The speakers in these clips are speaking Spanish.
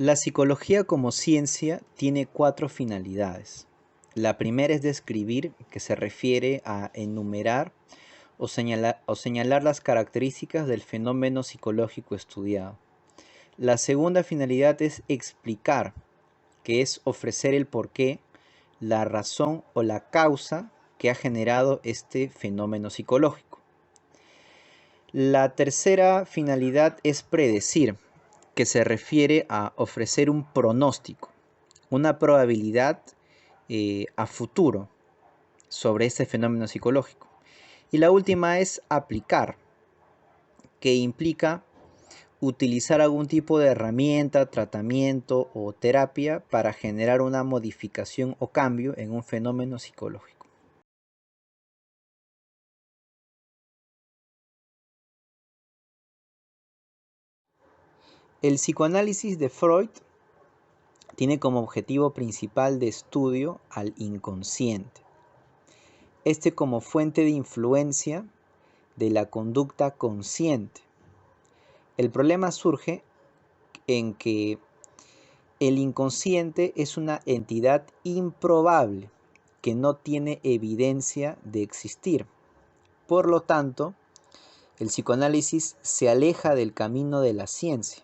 La psicología como ciencia tiene 4 finalidades. La primera es describir, que se refiere a enumerar o señalar las características del fenómeno psicológico estudiado. La segunda finalidad es explicar, que es ofrecer el porqué, la razón o la causa que ha generado este fenómeno psicológico. La tercera finalidad es predecir, que se refiere a ofrecer un pronóstico, una probabilidad a futuro sobre este fenómeno psicológico. Y la última es aplicar, que implica utilizar algún tipo de herramienta, tratamiento o terapia para generar una modificación o cambio en un fenómeno psicológico. El psicoanálisis de Freud tiene como objetivo principal de estudio al inconsciente. Este como fuente de influencia de la conducta consciente. El problema surge en que el inconsciente es una entidad improbable que no tiene evidencia de existir. Por lo tanto, el psicoanálisis se aleja del camino de la ciencia,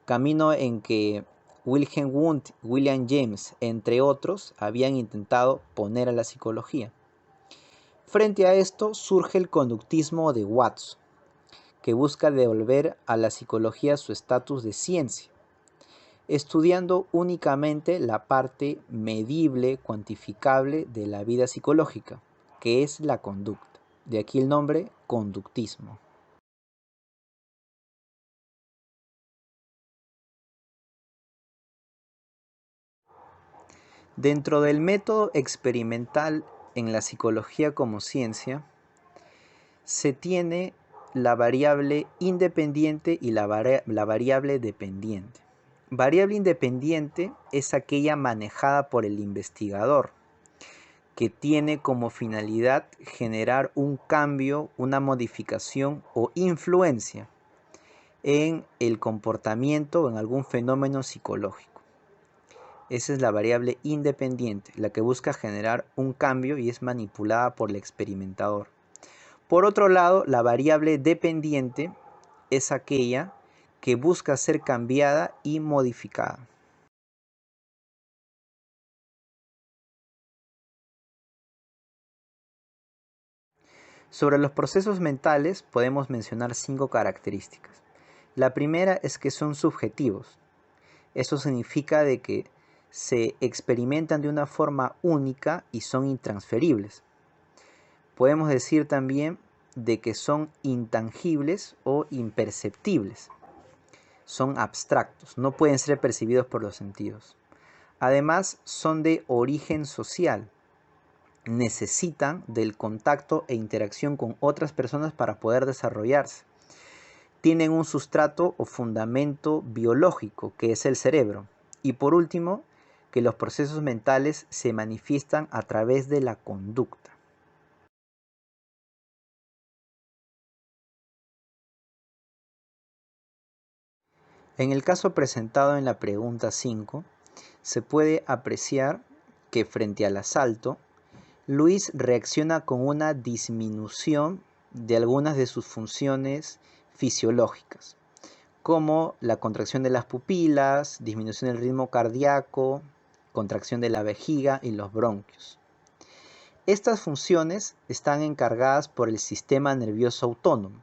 camino en que Wilhelm Wundt, William James, entre otros, habían intentado poner a la psicología. Frente a esto surge el conductismo de Watson, que busca devolver a la psicología su estatus de ciencia, estudiando únicamente la parte medible, cuantificable de la vida psicológica, que es la conducta. De aquí el nombre conductismo. Dentro del método experimental en la psicología como ciencia, se tiene la variable independiente y la variable dependiente. Variable independiente es aquella manejada por el investigador, que tiene como finalidad generar un cambio, una modificación o influencia en el comportamiento o en algún fenómeno psicológico. Esa es la variable independiente, la que busca generar un cambio y es manipulada por el experimentador. Por otro lado, la variable dependiente es aquella que busca ser cambiada y modificada. Sobre los procesos mentales podemos mencionar 5 características. La primera es que son subjetivos. Eso significa de que se experimentan de una forma única y son intransferibles. Podemos decir también de que son intangibles o imperceptibles. Son abstractos, no pueden ser percibidos por los sentidos. Además, son de origen social. Necesitan del contacto e interacción con otras personas para poder desarrollarse. Tienen un sustrato o fundamento biológico, que es el cerebro. Y por último, que los procesos mentales se manifiestan a través de la conducta. En el caso presentado en la pregunta 5, se puede apreciar que frente al asalto, Luis reacciona con una disminución de algunas de sus funciones fisiológicas, como la contracción de las pupilas, disminución del ritmo cardíaco, contracción de la vejiga y los bronquios. Estas funciones están encargadas por el sistema nervioso autónomo,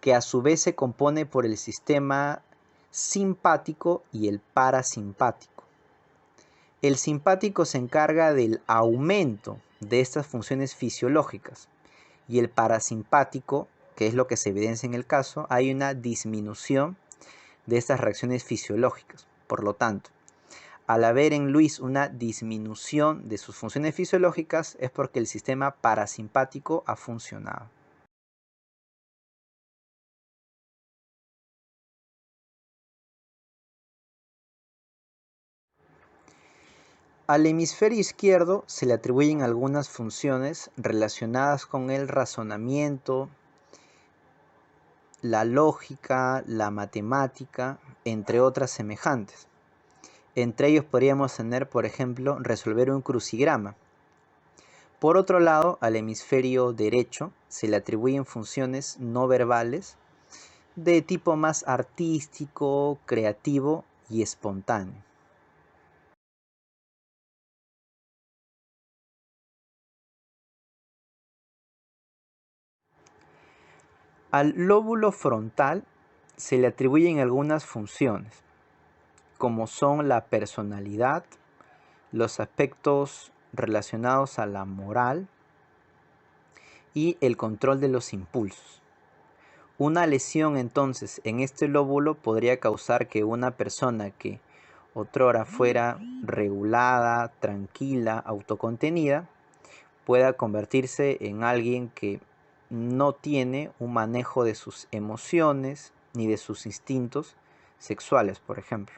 que a su vez se compone por el sistema simpático y el parasimpático. El simpático se encarga del aumento de estas funciones fisiológicas y el parasimpático, que es lo que se evidencia en el caso, hay una disminución de estas reacciones fisiológicas. Por lo tanto, al haber en Luis una disminución de sus funciones fisiológicas es porque el sistema parasimpático ha funcionado. Al hemisferio izquierdo se le atribuyen algunas funciones relacionadas con el razonamiento, la lógica, la matemática, entre otras semejantes. Entre ellos podríamos tener, por ejemplo, resolver un crucigrama. Por otro lado, al hemisferio derecho se le atribuyen funciones no verbales de tipo más artístico, creativo y espontáneo. Al lóbulo frontal se le atribuyen algunas funciones, como son la personalidad, los aspectos relacionados a la moral y el control de los impulsos. Una lesión entonces en este lóbulo podría causar que una persona que otrora fuera regulada, tranquila, autocontenida, pueda convertirse en alguien que no tiene un manejo de sus emociones ni de sus instintos sexuales, por ejemplo.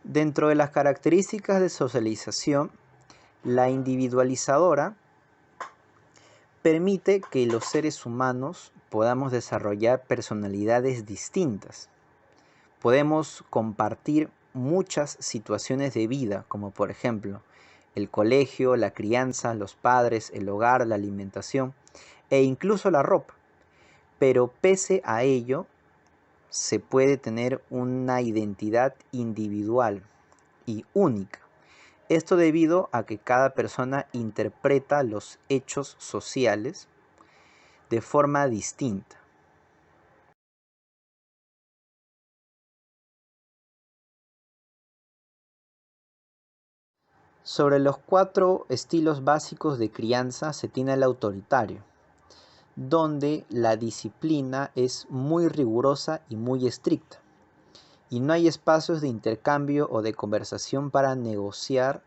Dentro de las características de socialización, la individualizadora permite que los seres humanos podamos desarrollar personalidades distintas. Podemos compartir muchas situaciones de vida, como por ejemplo el colegio, la crianza, los padres, el hogar, la alimentación e incluso la ropa. Pero pese a ello, se puede tener una identidad individual y única. Esto debido a que cada persona interpreta los hechos sociales de forma distinta. Sobre los 4 estilos básicos de crianza se tiene el autoritario, donde la disciplina es muy rigurosa y muy estricta, y no hay espacios de intercambio o de conversación para negociar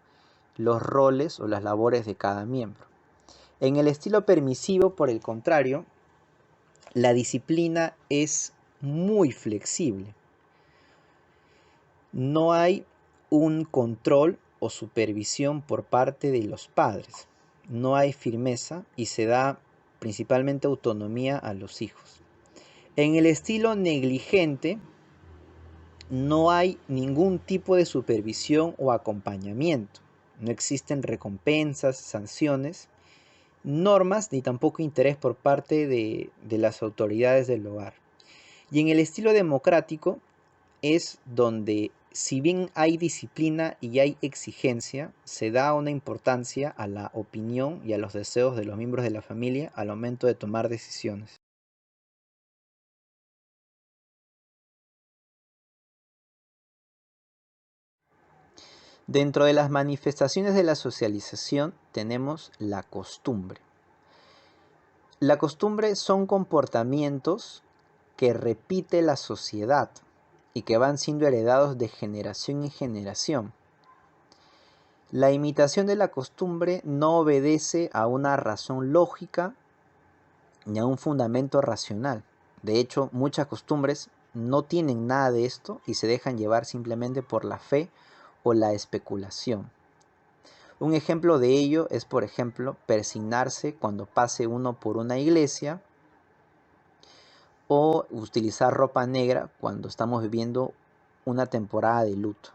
los roles o las labores de cada miembro. En el estilo permisivo, por el contrario, la disciplina es muy flexible. No hay un control o supervisión por parte de los padres. No hay firmeza y se da principalmente autonomía a los hijos. En el estilo negligente no hay ningún tipo de supervisión o acompañamiento. No existen recompensas, sanciones, normas ni tampoco interés por parte de las autoridades del hogar. Y en el estilo democrático es donde, si bien hay disciplina y hay exigencia, se da una importancia a la opinión y a los deseos de los miembros de la familia al momento de tomar decisiones. Dentro de las manifestaciones de la socialización tenemos la costumbre. La costumbre son comportamientos que repite la sociedad y que van siendo heredados de generación en generación. La imitación de la costumbre no obedece a una razón lógica ni a un fundamento racional. De hecho, muchas costumbres no tienen nada de esto y se dejan llevar simplemente por la fe o la especulación. Un ejemplo de ello es, por ejemplo, persignarse cuando pase uno por una iglesia o utilizar ropa negra cuando estamos viviendo una temporada de luto.